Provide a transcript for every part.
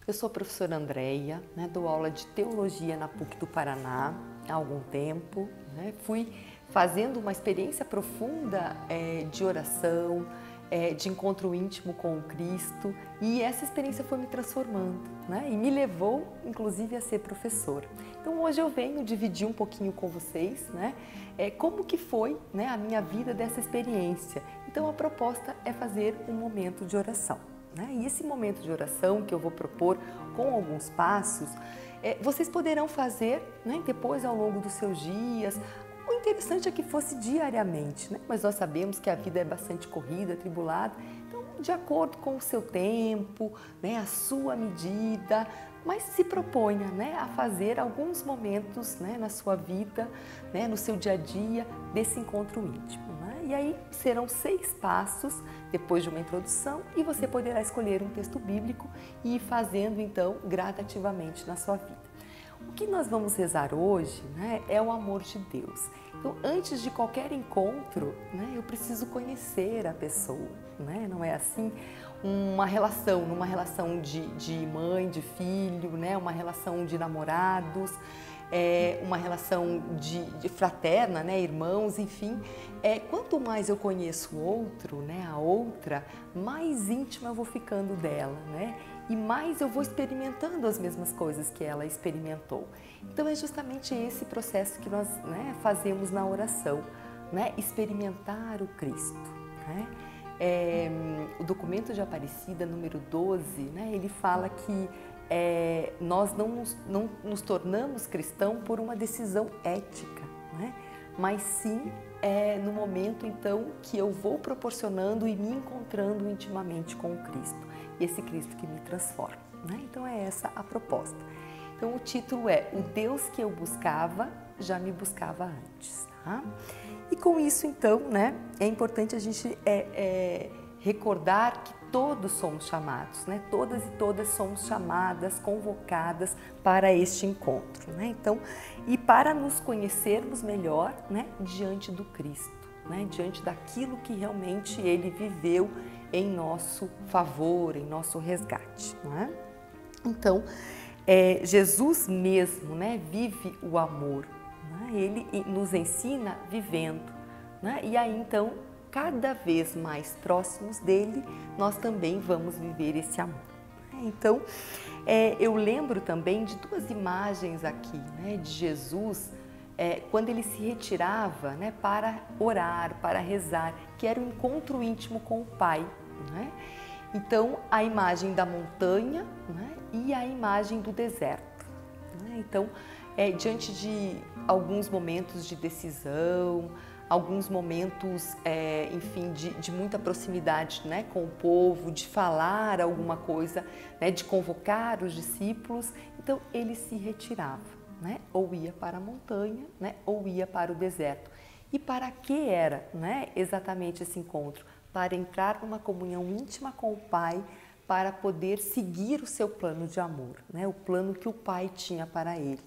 Eu sou a professora Andreia, dou aula de teologia na PUC do Paraná há algum tempo. Fui fazendo uma experiência profunda de oração, de encontro íntimo com o Cristo, e essa experiência foi me transformando, e me levou, inclusive, a ser professora. Então hoje eu venho dividir um pouquinho com vocês, como que foi a minha vida dessa experiência. Então a proposta é fazer um momento de oração. E esse momento de oração que eu vou propor com alguns passos, vocês poderão fazer depois ao longo dos seus dias. O interessante é que fosse diariamente, mas nós sabemos que a vida é bastante corrida, atribulada, então de acordo com o seu tempo, a sua medida, mas se proponha a fazer alguns momentos na sua vida, no seu dia a dia, desse encontro íntimo. E aí serão 6 passos depois de uma introdução e você poderá escolher um texto bíblico e ir fazendo então gradativamente na sua vida. O que nós vamos rezar hoje é o amor de Deus. Então, antes de qualquer encontro, eu preciso conhecer a pessoa, não é assim? Numa relação de mãe, de filho, uma relação de namorados, uma relação de fraterna, irmãos, enfim. Quanto mais eu conheço o outro, a outra, mais íntima eu vou ficando dela, e mais eu vou experimentando as mesmas coisas que ela experimentou. Então é justamente esse processo que nós fazemos na oração, experimentar o Cristo. O documento de Aparecida, número 12, ele fala que nós não nos tornamos cristãos por uma decisão ética, mas sim no momento então que eu vou proporcionando e me encontrando intimamente com o Cristo, e esse Cristo que me transforma. Então é essa a proposta. Então o título é O Deus que eu buscava já me buscava antes. E com isso então é importante a gente recordar que todos somos chamados, todas e todas somos chamadas, convocadas para este encontro. Então, e para nos conhecermos melhor diante do Cristo, diante daquilo que realmente Ele viveu em nosso favor, em nosso resgate. Então, Jesus mesmo vive o amor, Ele nos ensina vivendo, e aí então, cada vez mais próximos dele, nós também vamos viver esse amor. Então, eu lembro também de 2 imagens aqui, de Jesus, quando ele se retirava para orar, para rezar, que era o encontro íntimo com o Pai. Então, a imagem da montanha e a imagem do deserto. Então, diante de alguns momentos de decisão, alguns momentos, enfim, de muita proximidade com o povo, de falar alguma coisa, de convocar os discípulos, então ele se retirava, ou ia para a montanha, ou ia para o deserto. E para que era exatamente esse encontro? Para entrar numa comunhão íntima com o Pai, para poder seguir o seu plano de amor, o plano que o Pai tinha para ele.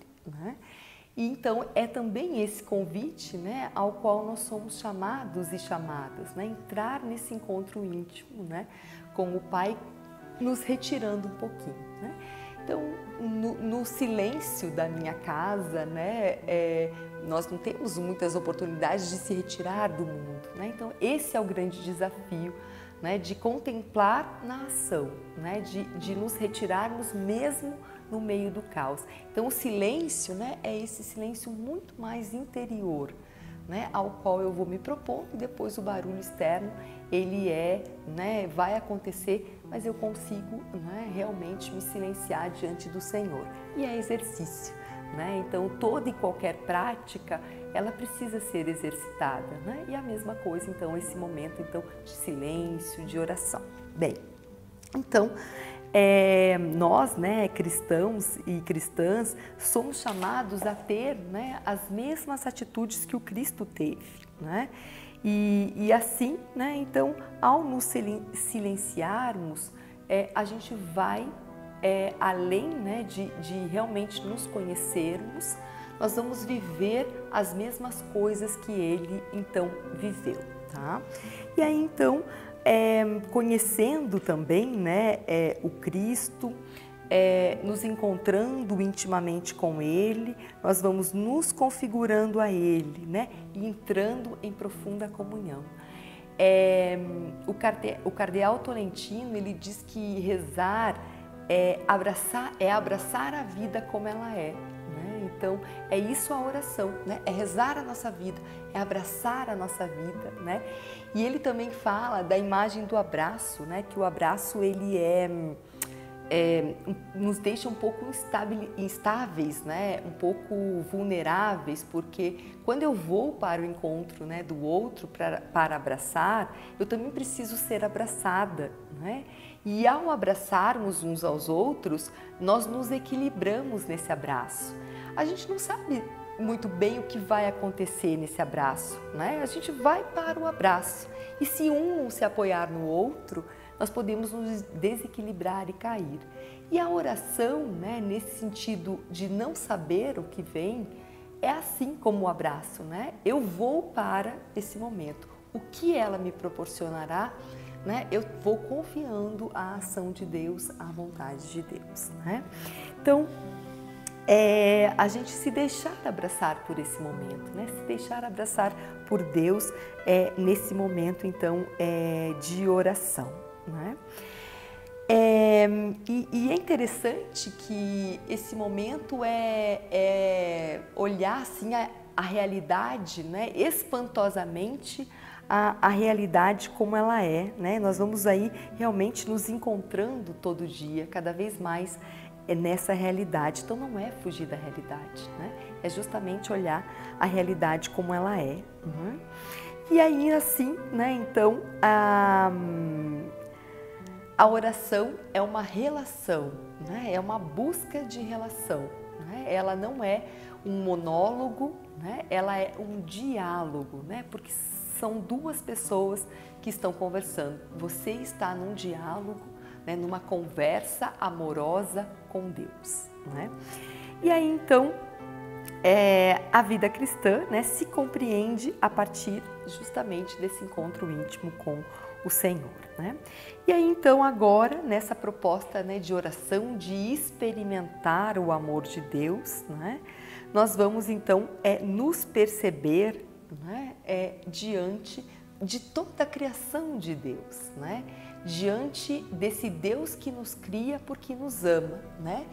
E então é também esse convite ao qual nós somos chamados e chamadas, entrar nesse encontro íntimo com o Pai, nos retirando um pouquinho. Então, no silêncio da minha casa, nós não temos muitas oportunidades de se retirar do mundo. Então, esse é o grande desafio, de contemplar na ação, de nos retirarmos mesmo no meio do caos. Então o silêncio é esse silêncio muito mais interior, ao qual eu vou me propor, e depois o barulho externo ele vai acontecer, mas eu consigo realmente me silenciar diante do Senhor. E é exercício. Então toda e qualquer prática ela precisa ser exercitada, e a mesma coisa então esse momento então de silêncio, de oração. Bem, então nós, cristãos e cristãs, somos chamados a ter as mesmas atitudes que o Cristo teve, e assim, então, ao nos silenciarmos, a gente vai além de realmente nos conhecermos, nós vamos viver as mesmas coisas que ele então viveu, tá? E aí então, conhecendo também o Cristo, nos encontrando intimamente com Ele, nós vamos nos configurando a Ele, né? E entrando em profunda comunhão. O cardeal Tolentino, ele diz que rezar é abraçar a vida como ela é. Né? Então, é isso a oração, né? É rezar a nossa vida, é abraçar a nossa vida, né? E ele também fala da imagem do abraço, né? Que o abraço, ele nos deixa um pouco instáveis, né? Um pouco vulneráveis, porque quando eu vou para o encontro, né, do outro para abraçar, eu também preciso ser abraçada, né? E ao abraçarmos uns aos outros, nós nos equilibramos nesse abraço. A gente não sabe muito bem o que vai acontecer nesse abraço, né? A gente vai para o abraço e se um se apoiar no outro, nós podemos nos desequilibrar e cair. E a oração, né, nesse sentido de não saber o que vem, é assim como o abraço, né? Eu vou para esse momento. O que ela me proporcionará, né? Eu vou confiando à ação de Deus, à vontade de Deus, né? Então, a gente se deixar abraçar por esse momento, né? Se deixar abraçar por Deus nesse momento, então, de oração. Né? E é interessante que esse momento olhar assim, a realidade, né? Espantosamente a realidade como ela é. Né? Nós vamos aí realmente nos encontrando todo dia, cada vez mais nessa realidade. Então não é fugir da realidade, né? É justamente olhar a realidade como ela é. Uhum. E aí assim, né? Então a oração é uma relação, né? É uma busca de relação. Né? Ela não é um monólogo, né? Ela é um diálogo, né? Porque são duas pessoas que estão conversando. Você está num diálogo, né? Numa conversa amorosa com Deus. Né? E aí então a vida cristã, né, se compreende a partir justamente desse encontro íntimo com o Senhor. Né? E aí então agora nessa proposta, né, de oração, de experimentar o amor de Deus, né, nós vamos então nos perceber, né, diante de toda a criação de Deus, né, diante desse Deus que nos cria porque nos ama, né,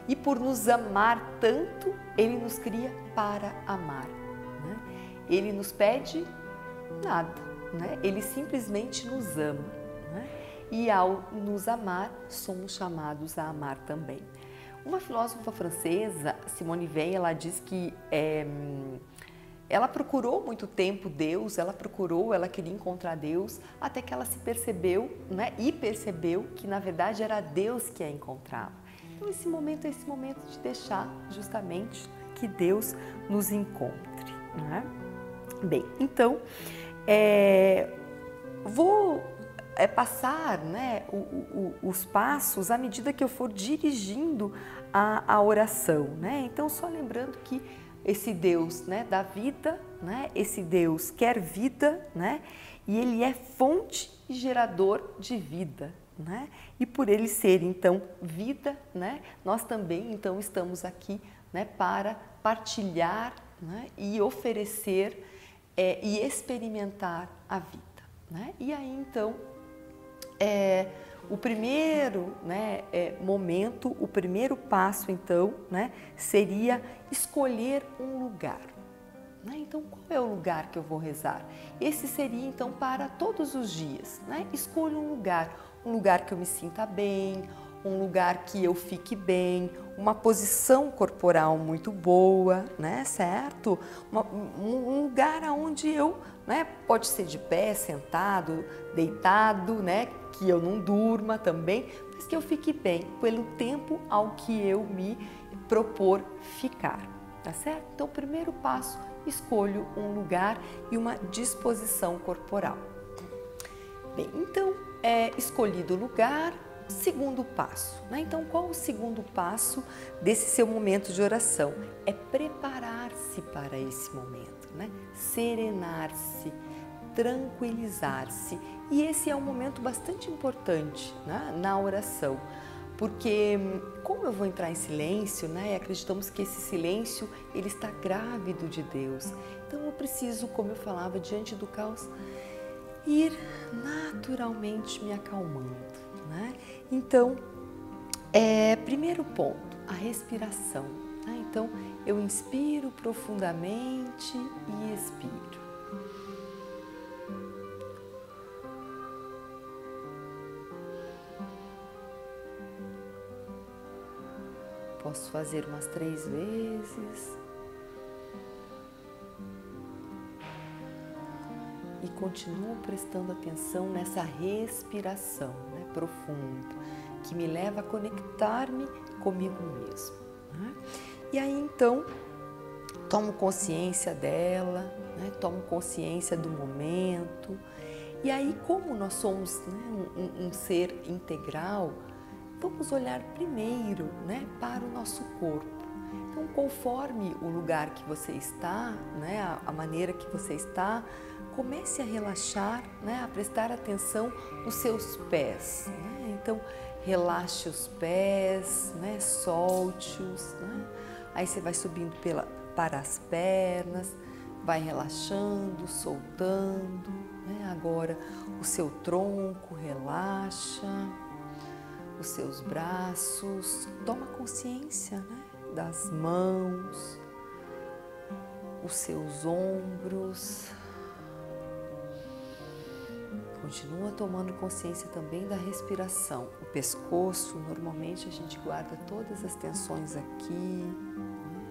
e por nos amar tanto, Ele nos cria para amar. Né? Ele nos pede nada, né? Ele simplesmente nos ama. Né? E ao nos amar, somos chamados a amar também. Uma filósofa francesa, Simone Weil, ela diz que ela procurou muito tempo Deus, ela queria encontrar Deus, até que ela se percebeu, né? E percebeu que na verdade era Deus que a encontrava. Então esse momento é esse momento de deixar justamente que Deus nos encontre. Né? Bem, então vou passar, né, os passos à medida que eu for dirigindo a oração. Né? Então só lembrando que esse Deus, né, da vida, né, esse Deus quer vida, né, e Ele é fonte e gerador de vida. Né? E por ele ser então vida, né? Nós também então estamos aqui, né, para partilhar, né, e oferecer e experimentar a vida. Né? E aí então o primeiro, né, momento, o primeiro passo então, né, seria escolher um lugar. Né? Então, qual é o lugar que eu vou rezar? Esse seria então para todos os dias. Né? Escolha um lugar que eu me sinta bem, um lugar que eu fique bem, uma posição corporal muito boa, né, certo? Um lugar onde eu, né, pode ser de pé, sentado, deitado, né, que eu não durma também, mas que eu fique bem pelo tempo ao que eu me propor ficar, tá certo? Então, o primeiro passo, escolho um lugar e uma disposição corporal. Bem, então, escolhido o lugar, segundo passo. Né? Então, qual o segundo passo desse seu momento de oração? É preparar-se para esse momento, né? Serenar-se, tranquilizar-se. E esse é um momento bastante importante, né, na oração, Porque como eu vou entrar em silêncio, né? E acreditamos que esse silêncio, ele está grávido de Deus. Então eu preciso, como eu falava, diante do caos, ir naturalmente me acalmando, né? Então, primeiro ponto, a respiração, né? Então, eu inspiro profundamente e expiro. Posso fazer umas 3 vezes. E continuo prestando atenção nessa respiração, né, profunda, que me leva a conectar-me comigo mesmo, né? E aí então, tomo consciência dela, né, tomo consciência do momento. E aí, como nós somos, né, um ser integral, vamos olhar primeiro, né, para o nosso corpo. Então, conforme o lugar que você está, né, a maneira que você está, comece a relaxar, né, a prestar atenção nos seus pés, né? Então, relaxe os pés, né, solte-os, né? Aí você vai subindo para as pernas, vai relaxando, soltando, né? Agora o seu tronco relaxa, os seus braços, toma consciência, né, das mãos, os seus ombros. Continua tomando consciência também da respiração. O pescoço, normalmente a gente guarda todas as tensões aqui, né?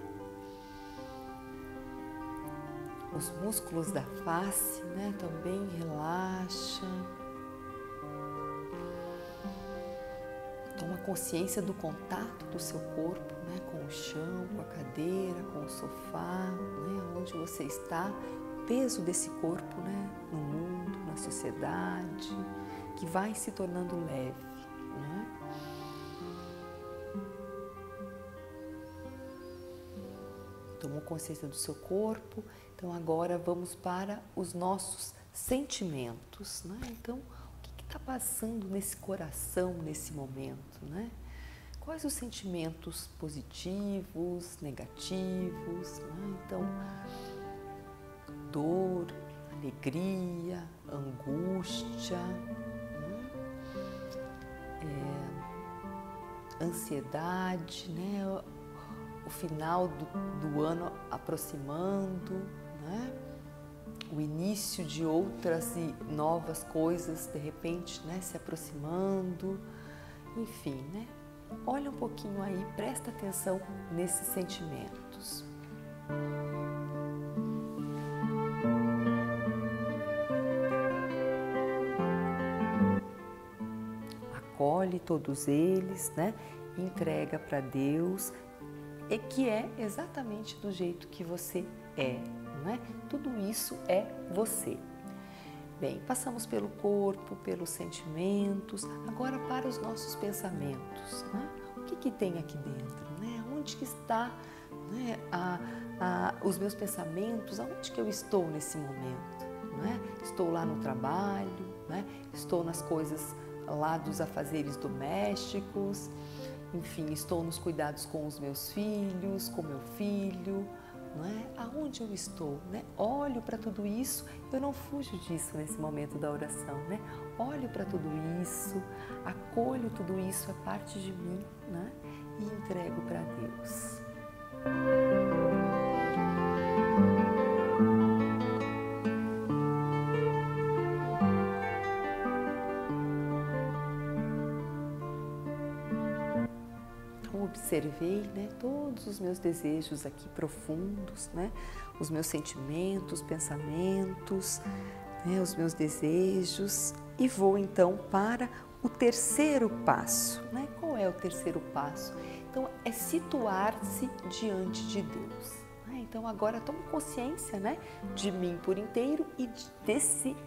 Os músculos da face, né, também relaxa. Toma consciência do contato do seu corpo, né, com o chão, com a cadeira, com o sofá, né, onde você está, o peso desse corpo, né, no mundo, na sociedade, que vai se tornando leve, né? Tomou consciência do seu corpo, então agora vamos para os nossos sentimentos, né? Então, está passando nesse coração, nesse momento, né? Quais os sentimentos positivos, negativos, né? Então, dor, alegria, angústia, né? Ansiedade, né? O final do ano aproximando, né? O início de outras e novas coisas, de repente, né, se aproximando, enfim, né? Olha um pouquinho aí, presta atenção nesses sentimentos. Acolhe todos eles, né? Entrega para Deus, e que é exatamente do jeito que você é. Né? Tudo isso é você. Bem, passamos pelo corpo, pelos sentimentos, agora para os nossos pensamentos, né? O que tem aqui dentro, né? Onde que está, né, os meus pensamentos, aonde que eu estou nesse momento, né? Estou lá no trabalho, né? Estou nas coisas lá dos afazeres domésticos, enfim, estou nos cuidados com os meus filhos, com meu filho, não é? Aonde eu estou, né? Olho para tudo isso, eu não fujo disso nesse momento da oração, né? Olho para tudo isso, acolho tudo isso, é parte de mim, né? E entrego para Deus. Observei, né, todos os meus desejos aqui profundos, né, os meus sentimentos, pensamentos, né, os meus desejos, e vou então para o terceiro passo, né? Qual é o terceiro passo? Então, é situar-se diante de Deus. Então, agora tomo consciência, né, de mim por inteiro e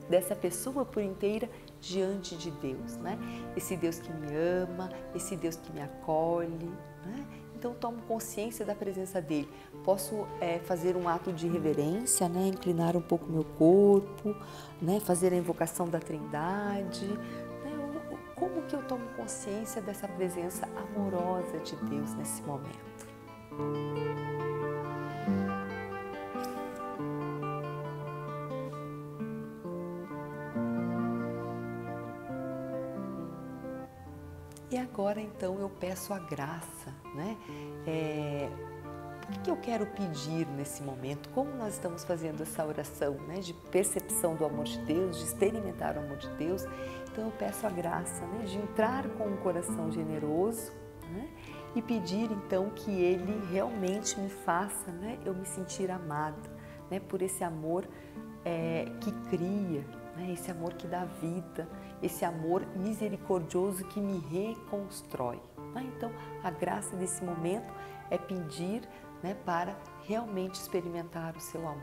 dessa pessoa por inteira diante de Deus, né? Esse Deus que me ama, esse Deus que me acolhe, né? Então, tomo consciência da presença dele. Posso fazer um ato de reverência, né? Inclinar um pouco meu corpo, né? Fazer a invocação da Trindade, né? como que eu tomo consciência dessa presença amorosa de Deus nesse momento? E agora então eu peço a graça, né? O que eu quero pedir nesse momento? Como nós estamos fazendo essa oração, né? De percepção do amor de Deus, de experimentar o amor de Deus. Então eu peço a graça, né? De entrar com um coração generoso, né? E pedir então que Ele realmente me faça, né? Eu me sentir amada, né? Por esse amor que cria, né? Esse amor que dá vida, esse amor misericordioso que me reconstrói. Né? Então, a graça desse momento é pedir, né, para realmente experimentar o seu amor.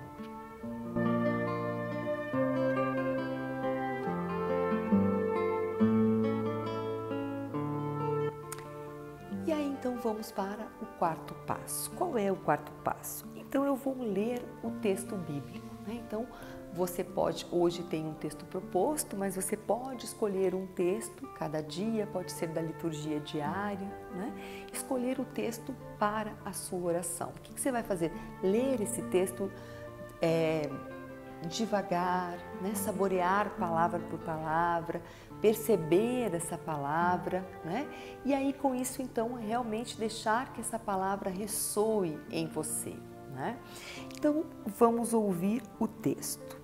E aí, então, vamos para o quarto passo. Qual é o quarto passo? Então, eu vou ler o texto bíblico. Né? Então, você pode, hoje tem um texto proposto, mas você pode escolher um texto, cada dia, pode ser da liturgia diária, né? Escolher o texto para a sua oração. O que você vai fazer? Ler esse texto devagar, né? Saborear palavra por palavra, perceber essa palavra, né? E aí com isso então realmente deixar que essa palavra ressoe em você, né? Então vamos ouvir o texto.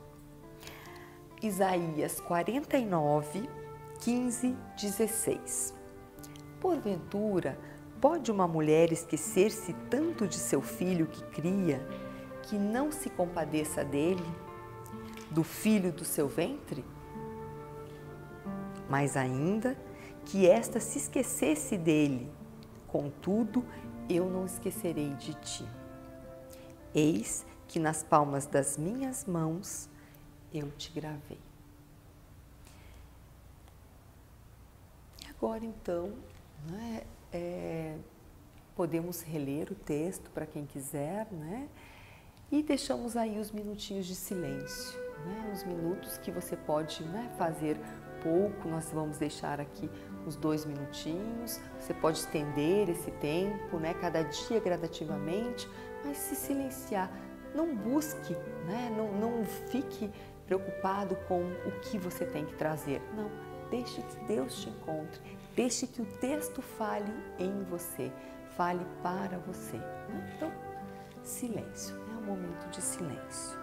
Isaías 49, 15, 16. Porventura, pode uma mulher esquecer-se tanto de seu filho que cria, que não se compadeça dele, do filho do seu ventre? Mas ainda que esta se esquecesse dele, contudo, eu não esquecerei de ti. Eis que nas palmas das minhas mãos eu te gravei. E agora então, né, podemos reler o texto para quem quiser, né? E deixamos aí os minutinhos de silêncio, né? Os minutos que você pode, né, fazer pouco, nós vamos deixar aqui uns 2 minutinhos, você pode estender esse tempo, né, cada dia gradativamente, mas se silenciar, não busque, né, não fique preocupado com o que você tem que trazer, não, deixe que Deus te encontre, deixe que o texto fale em você, fale para você, né? Então, silêncio, é um momento de silêncio.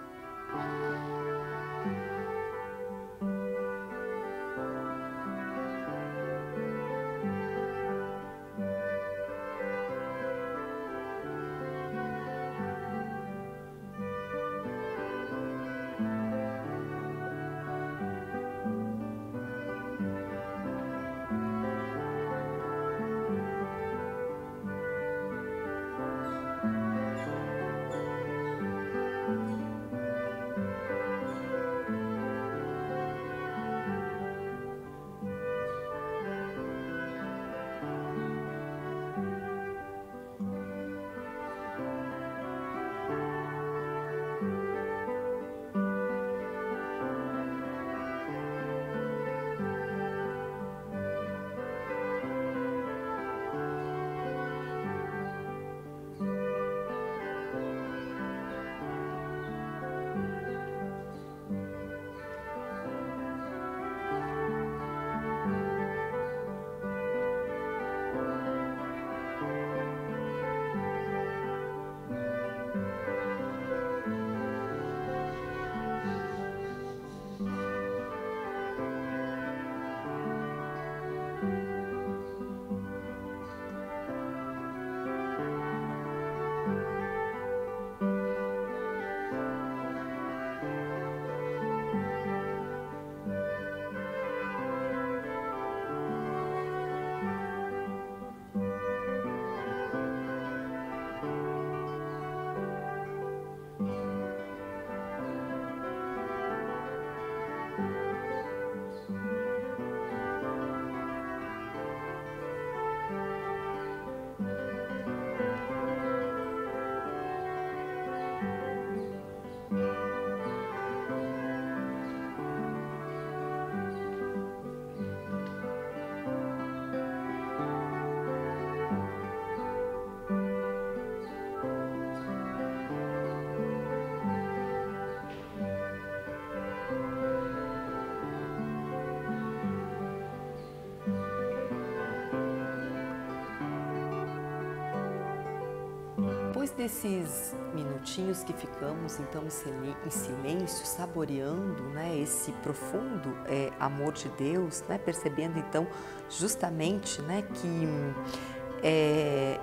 desses minutinhos que ficamos então em silêncio, saboreando, né, esse profundo amor de Deus, né, percebendo então justamente, né, que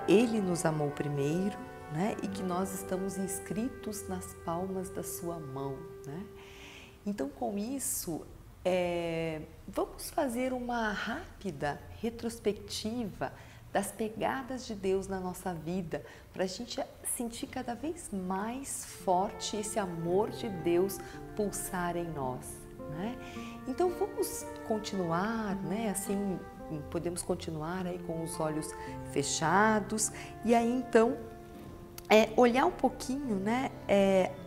Ele nos amou primeiro, né, e que nós estamos inscritos nas palmas da sua mão, né? Então, com isso, vamos fazer uma rápida retrospectiva das pegadas de Deus na nossa vida, para a gente sentir cada vez mais forte esse amor de Deus pulsar em nós, né? Então, vamos continuar, né, assim, podemos continuar aí com os olhos fechados e aí então olhar um pouquinho, né,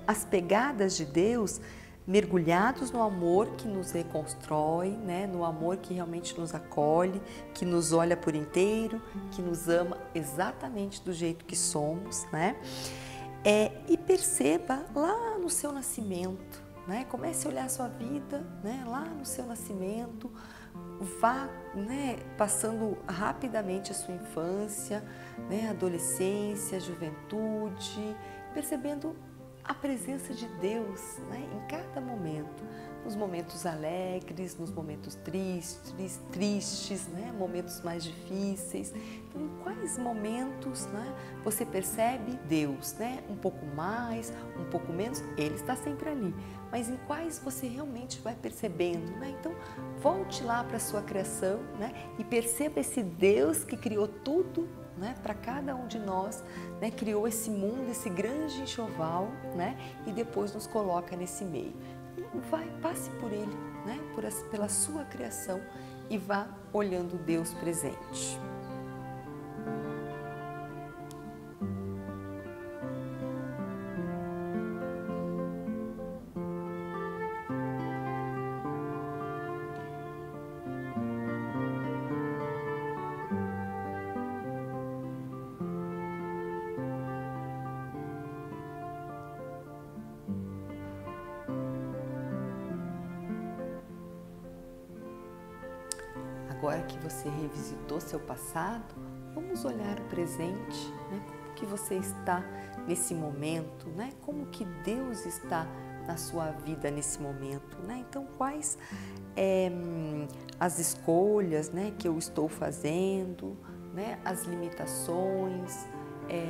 as pegadas de Deus, mergulhados no amor que nos reconstrói, né, no amor que realmente nos acolhe, que nos olha por inteiro, que nos ama exatamente do jeito que somos, né? E perceba lá no seu nascimento, né? Comece a olhar a sua vida, né, lá no seu nascimento, vá, né, passando rapidamente a sua infância, né, adolescência, juventude, percebendo a presença de Deus, né, em cada momento, nos momentos alegres, nos momentos tristes, né, momentos mais difíceis. Então, em quais momentos, né, você percebe Deus, né, um pouco mais, um pouco menos, Ele está sempre ali, mas em quais você realmente vai percebendo, né? Então, volte lá para a sua criação, né, e perceba esse Deus que criou tudo, né, para cada um de nós, né, criou esse mundo, esse grande enxoval, né, e depois nos coloca nesse meio. Passe por ele, né, pela sua criação e vá olhando Deus presente. Agora que você revisitou seu passado, vamos olhar o presente, né? Como que você está nesse momento, né? Como que Deus está na sua vida nesse momento, né? Então, quais as escolhas, né, que eu estou fazendo, né? As limitações,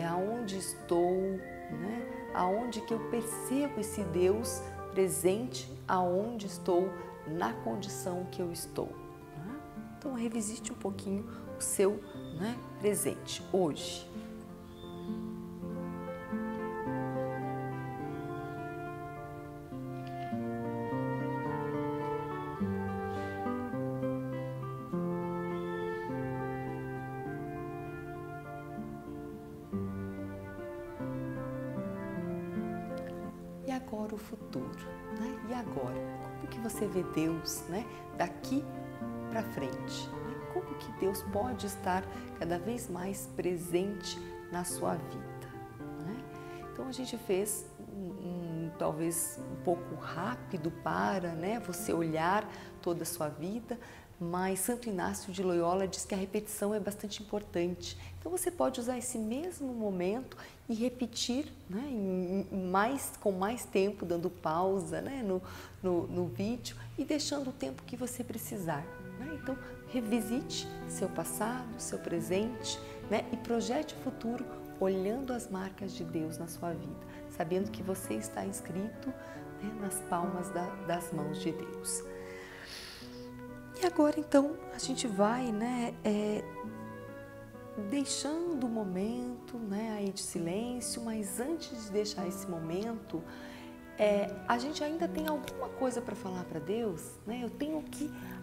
aonde estou, né? Aonde que eu percebo esse Deus presente, aonde estou, na condição que eu estou. Então, revisite um pouquinho o seu, né, presente, hoje. E agora o futuro, né? E agora? Como que você vê Deus, né, daqui para frente? Como que Deus pode estar cada vez mais presente na sua vida, né? Então a gente fez talvez um pouco rápido para, né, você olhar toda a sua vida, mas Santo Inácio de Loyola diz que a repetição é bastante importante. Então você pode usar esse mesmo momento e repetir, né, com mais tempo, dando pausa, né, no vídeo e deixando o tempo que você precisar. Então, revisite seu passado, seu presente, né, e projete o futuro olhando as marcas de Deus na sua vida, sabendo que você está inscrito, né, nas palmas das mãos de Deus. E agora, então, a gente vai, né, deixando o momento, né, aí de silêncio, mas antes de deixar esse momento, a gente ainda tem alguma coisa para falar para Deus, né? Eu tenho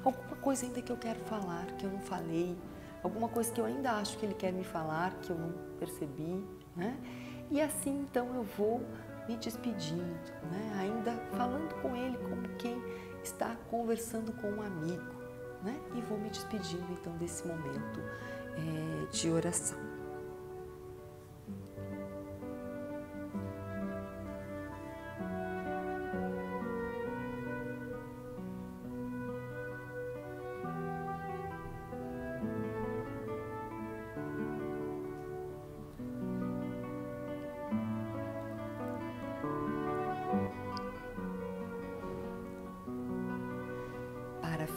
alguma coisa ainda que eu quero falar, que eu não falei, alguma coisa que eu ainda acho que Ele quer me falar, que eu não percebi, né? E assim, então, eu vou me despedindo, né? Ainda falando com Ele como quem está conversando com um amigo, né? E vou me despedindo, então, desse momento de oração.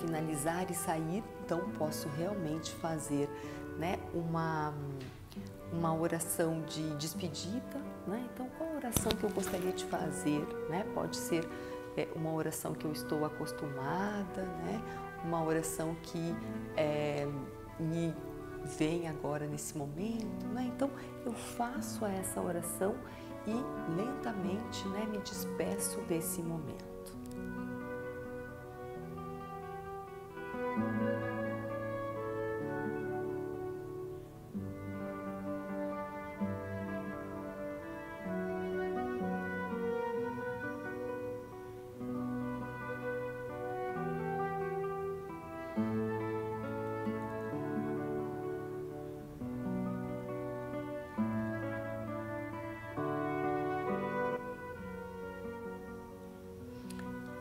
finalizar e sair, então posso realmente fazer, né, uma oração de despedida, né? Então, qual a oração que eu gostaria de fazer, né? Pode ser uma oração que eu estou acostumada, né? Uma oração que me vem agora nesse momento, né? Então, eu faço essa oração e lentamente, né, me despeço desse momento.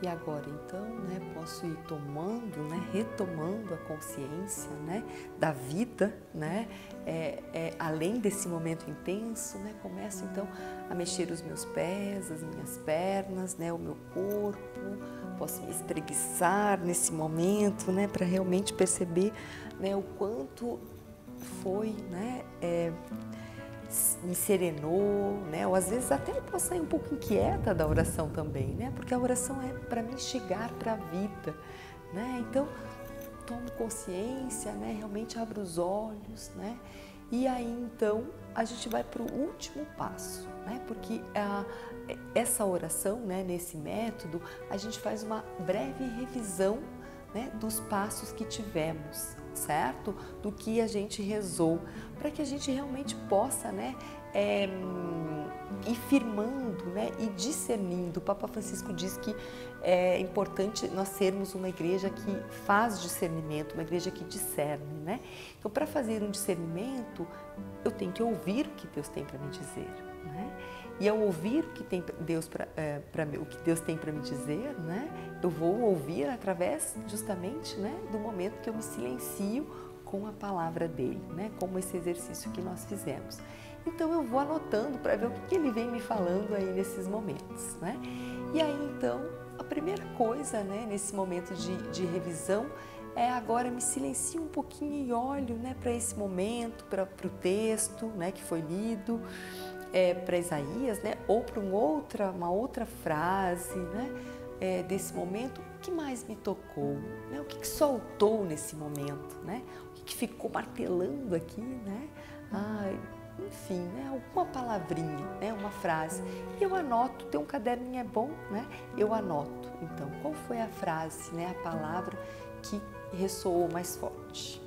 E agora então, né, posso ir tomando, né, retomando a consciência, né, da vida, né, além desse momento intenso, né, começo então a mexer os meus pés, as minhas pernas, né, o meu corpo, posso me espreguiçar nesse momento, né, para realmente perceber, né, o quanto foi, né, me serenou, né? Ou às vezes até eu posso sair um pouco inquieta da oração também, né? Porque a oração é para mim chegar para a vida, né? Então, tomo consciência, né? Realmente abro os olhos, né? E aí, então, a gente vai para o último passo, né? Porque essa oração, né? Nesse método, a gente faz uma breve revisão, né, dos passos que tivemos, certo? Do que a gente rezou, para que a gente realmente possa, né, ir firmando, né, e discernindo. O Papa Francisco diz que é importante nós sermos uma igreja que faz discernimento, uma igreja que discerne, né? Então, para fazer um discernimento, eu tenho que ouvir o que Deus tem para me dizer, né? E ao ouvir o que tem Deus o que Deus tem para me dizer, né, eu vou ouvir através justamente, né, do momento que eu me silencio com a palavra dele, né, como esse exercício que nós fizemos. Então eu vou anotando para ver o que ele vem me falando aí nesses momentos, né? E aí então a primeira coisa, né, nesse momento de revisão agora me silencio um pouquinho e olho, né, para esse momento, para o texto, né, que foi lido. Para Isaías, né? Ou para uma outra frase, né? Desse momento, o que mais me tocou, né? O que soltou nesse momento, né? O que ficou martelando aqui, né? Enfim, né? Alguma palavrinha, né? Uma frase. E eu anoto, ter um caderninho é bom, né? Eu anoto. Então, qual foi a frase, né? A palavra que ressoou mais forte?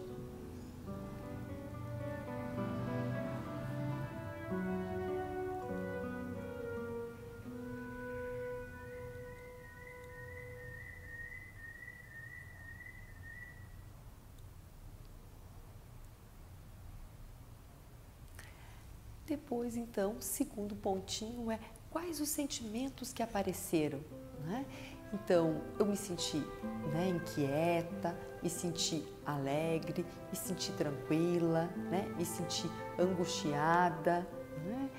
Depois, então, segundo pontinho quais os sentimentos que apareceram, né? Então, eu me senti, né, inquieta, me senti alegre, me senti tranquila, né? Me senti angustiada, né?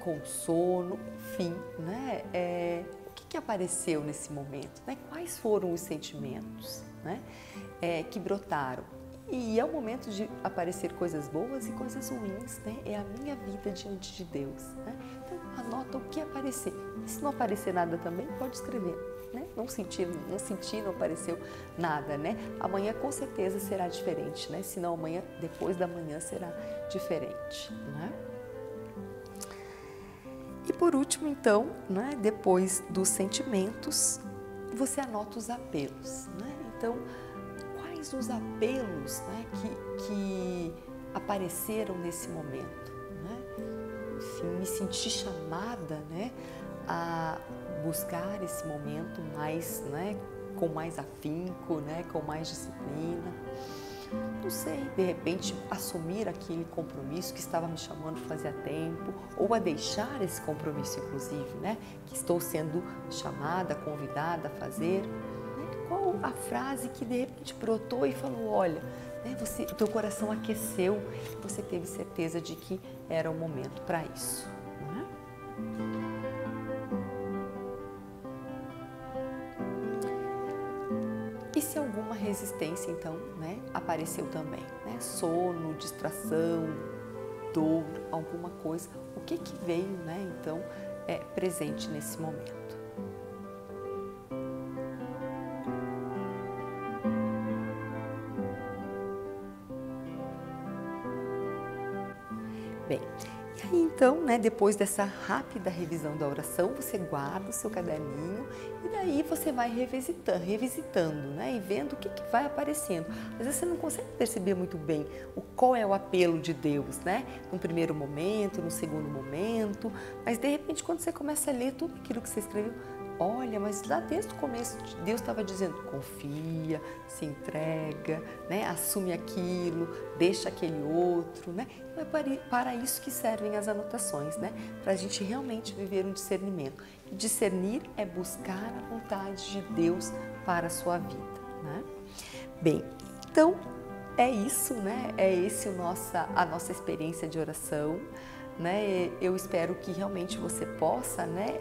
Com sono, enfim, né? O que apareceu nesse momento, né? Quais foram os sentimentos, né, que brotaram? E é o momento de aparecer coisas boas e coisas ruins, né? É a minha vida diante de Deus, né? Então, anota o que aparecer. E se não aparecer nada também, pode escrever, né? Não senti, não apareceu nada, né? Amanhã com certeza será diferente, né? Se não amanhã, depois da manhã será diferente, né? E por último, então, né? Depois dos sentimentos, você anota os apelos, né? Então, os apelos, né, que apareceram nesse momento, né? Enfim, me senti chamada, né, a buscar esse momento mais, né, com mais afinco, né, com mais disciplina. Não sei, de repente assumir aquele compromisso que estava me chamando fazia tempo, ou a deixar esse compromisso, inclusive, né, que estou sendo chamada, convidada a fazer. Qual a frase que de repente brotou e falou, olha, né, o teu coração aqueceu, você teve certeza de que era o momento para isso, né? E se alguma resistência, então, né, apareceu também, né? Sono, distração, dor, alguma coisa, o que veio, né, então, presente nesse momento. Bem, e aí então, né, depois dessa rápida revisão da oração, você guarda o seu caderninho e daí você vai revisitando, né, e vendo o que vai aparecendo. Às vezes você não consegue perceber muito bem qual é o apelo de Deus, né, no primeiro momento, no segundo momento, mas de repente quando você começa a ler tudo aquilo que você escreveu, olha, mas lá desde o começo Deus estava dizendo, confia, se entrega, né? Assume aquilo, deixa aquele outro, né? Então é para isso que servem as anotações, né? Para a gente realmente viver um discernimento. E discernir é buscar a vontade de Deus para a sua vida, né? Bem, então é isso, né? É esse a nossa experiência de oração, né? Eu espero que realmente você possa, né,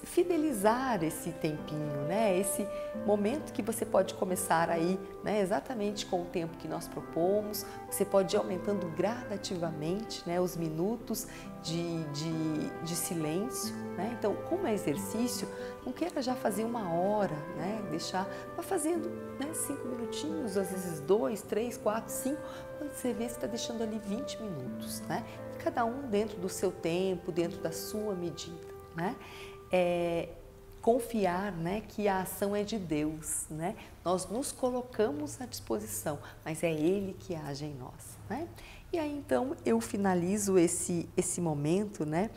fidelizar esse tempinho, né? Esse momento que você pode começar aí, né, exatamente com o tempo que nós propomos. Você pode ir aumentando gradativamente, né, os minutos de silêncio, né? Então, como é exercício, não queira já fazer 1 hora, né? Vá fazendo, né, 5 minutinhos, às vezes 2, 3, 4, 5. Quando você vê, você está deixando ali 20 minutos, né? Cada um dentro do seu tempo, dentro da sua medida, né? Confiar, né, que a ação é de Deus, né? Nós nos colocamos à disposição, mas é Ele que age em nós, né? E aí então eu finalizo esse momento, né,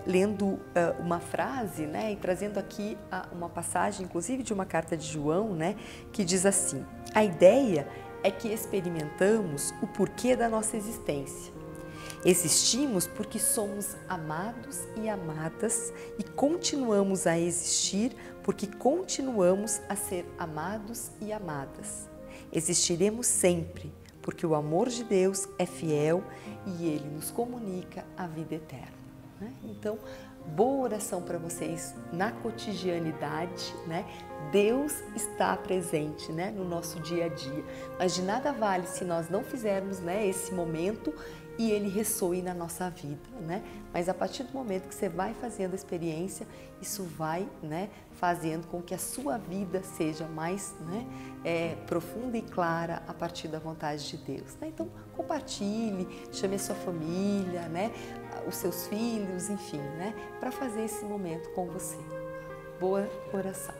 lendo uma frase, né, e trazendo aqui uma passagem, inclusive de uma carta de João, né, que diz assim: a ideia é que experimentamos o porquê da nossa existência. Existimos porque somos amados e amadas e continuamos a existir porque continuamos a ser amados e amadas. Existiremos sempre porque o amor de Deus é fiel e Ele nos comunica a vida eterna, né? Então, boa oração para vocês na cotidianidade, né? Deus está presente, né, no nosso dia a dia, mas de nada vale se nós não fizermos, né, esse momento e ele ressoe na nossa vida, né? Mas a partir do momento que você vai fazendo a experiência, isso vai, né, fazendo com que a sua vida seja mais, né, profunda e clara a partir da vontade de Deus, né? Então, compartilhe, chame a sua família, né, os seus filhos, enfim, né, para fazer esse momento com você. Boa oração.